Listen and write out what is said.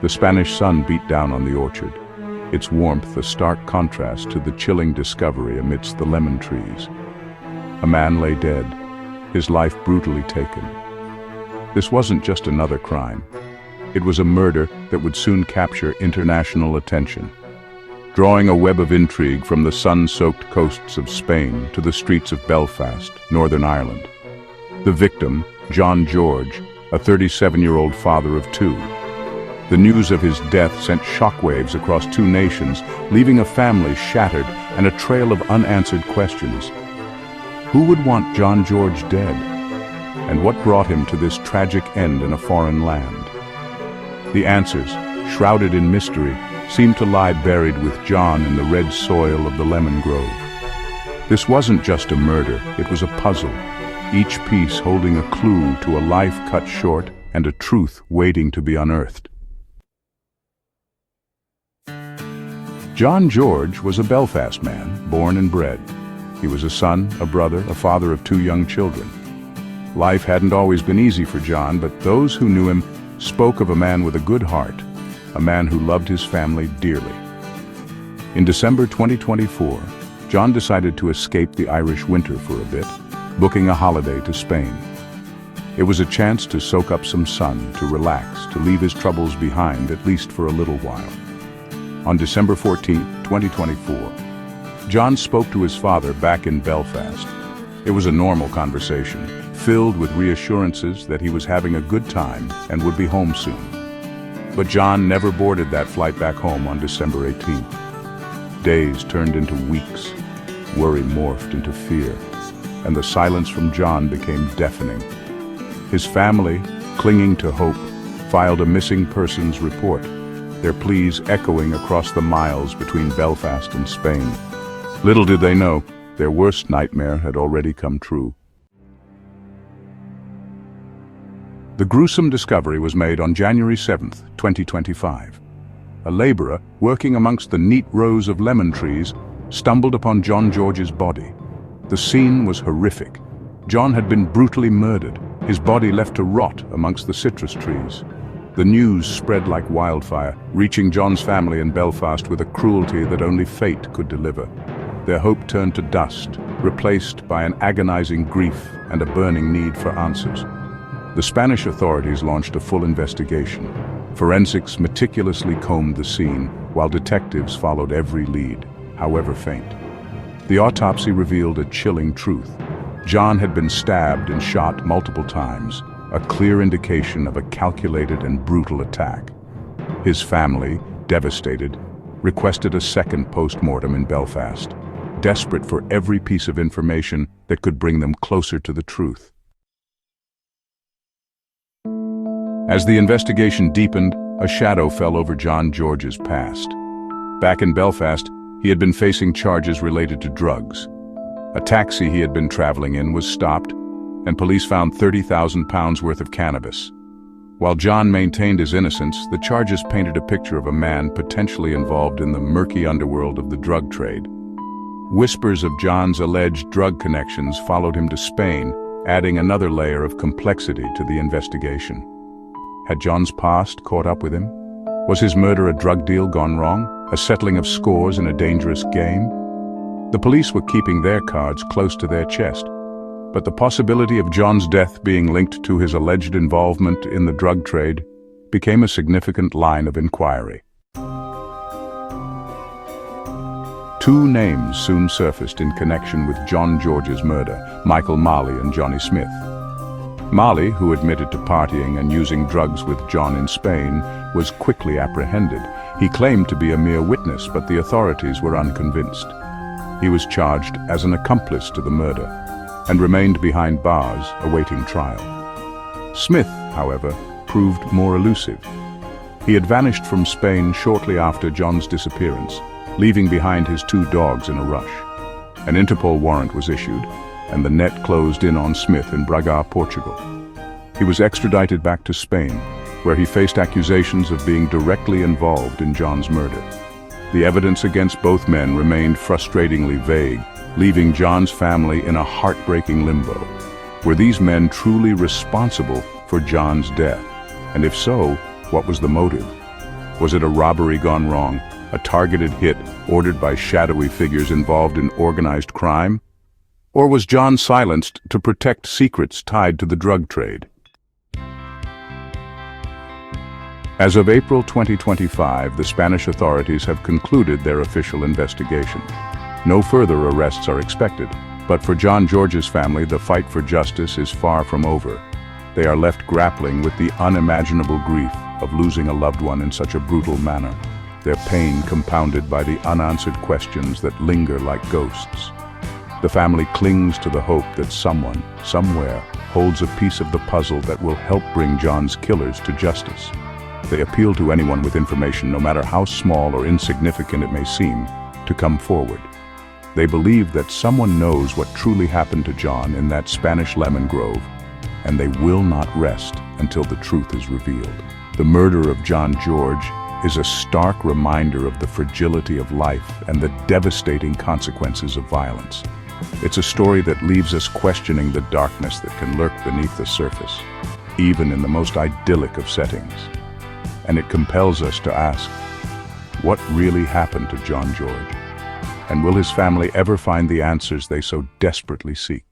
The Spanish sun beat down on the orchard, its warmth a stark contrast to the chilling discovery amidst the lemon trees. A man lay dead, his life brutally taken. This wasn't just another crime. It was a murder that would soon capture international attention, drawing a web of intrigue from the sun-soaked coasts of Spain to the streets of Belfast, Northern Ireland. The victim, John George, a 37-year-old father of two. The news of his death sent shockwaves across two nations, leaving a family shattered and a trail of unanswered questions. Who would want John George dead? And what brought him to this tragic end in a foreign land? The answers, shrouded in mystery, seemed to lie buried with John in the red soil of the lemon grove. This wasn't just a murder, it was a puzzle, each piece holding a clue to a life cut short and a truth waiting to be unearthed. John George was a Belfast man, born and bred. He was a son, a brother, a father of two young children. Life hadn't always been easy for John, but those who knew him spoke of a man with a good heart, a man who loved his family dearly. In December 2024, John decided to escape the Irish winter for a bit, booking a holiday to Spain. It was a chance to soak up some sun, to relax, to leave his troubles behind, at least for a little while. On December 14, 2024, John spoke to his father back in Belfast. It was a normal conversation, filled with reassurances that he was having a good time and would be home soon. But John never boarded that flight back home on December 18th. Days turned into weeks, worry morphed into fear, and the silence from John became deafening. His family, clinging to hope, filed a missing persons report, their pleas echoing across the miles between Belfast and Spain. Little did they know, their worst nightmare had already come true. The gruesome discovery was made on January 7, 2025. A laborer, working amongst the neat rows of lemon trees, stumbled upon John George's body. The scene was horrific. John had been brutally murdered, his body left to rot amongst the citrus trees. The news spread like wildfire, reaching John's family in Belfast with a cruelty that only fate could deliver. Their hope turned to dust, replaced by an agonizing grief and a burning need for answers. The Spanish authorities launched a full investigation. Forensics meticulously combed the scene, while detectives followed every lead, however faint. The autopsy revealed a chilling truth. John had been stabbed and shot multiple times, a clear indication of a calculated and brutal attack. His family, devastated, requested a second post-mortem in Belfast, desperate for every piece of information that could bring them closer to the truth. As the investigation deepened, a shadow fell over John George's past. Back in Belfast, he had been facing charges related to drugs. A taxi he had been traveling in was stopped, and police found £30,000 worth of cannabis. While John maintained his innocence, the charges painted a picture of a man potentially involved in the murky underworld of the drug trade. Whispers of John's alleged drug connections followed him to Spain, adding another layer of complexity to the investigation. Had John's past caught up with him? Was his murder a drug deal gone wrong, a settling of scores in a dangerous game? The police were keeping their cards close to their chest, but the possibility of John's death being linked to his alleged involvement in the drug trade became a significant line of inquiry. Two names soon surfaced in connection with John George's murder: Michael Marley and Johnny Smith. Marley, who admitted to partying and using drugs with John in Spain, was quickly apprehended. He claimed to be a mere witness, but the authorities were unconvinced. He was charged as an accomplice to the murder and remained behind bars awaiting trial. Smith, however, proved more elusive. He had vanished from Spain shortly after John's disappearance, leaving behind his two dogs in a rush. An Interpol warrant was issued, and the net closed in on Smith in Braga, Portugal. He was extradited back to Spain, where he faced accusations of being directly involved in John's murder. The evidence against both men remained frustratingly vague, leaving John's family in a heartbreaking limbo. Were these men truly responsible for John's death? And if so, what was the motive? Was it a robbery gone wrong, a targeted hit ordered by shadowy figures involved in organized crime? Or was John silenced to protect secrets tied to the drug trade? As of April 2025, the Spanish authorities have concluded their official investigation. No further arrests are expected, but for John George's family, the fight for justice is far from over. They are left grappling with the unimaginable grief of losing a loved one in such a brutal manner, their pain compounded by the unanswered questions that linger like ghosts. The family clings to the hope that someone, somewhere, holds a piece of the puzzle that will help bring John's killers to justice. They appeal to anyone with information, no matter how small or insignificant it may seem, to come forward. They believe that someone knows what truly happened to John in that Spanish lemon grove, and they will not rest until the truth is revealed. The murder of John George is a stark reminder of the fragility of life and the devastating consequences of violence. It's a story that leaves us questioning the darkness that can lurk beneath the surface, even in the most idyllic of settings. And it compels us to ask, what really happened to John George? And will his family ever find the answers they so desperately seek?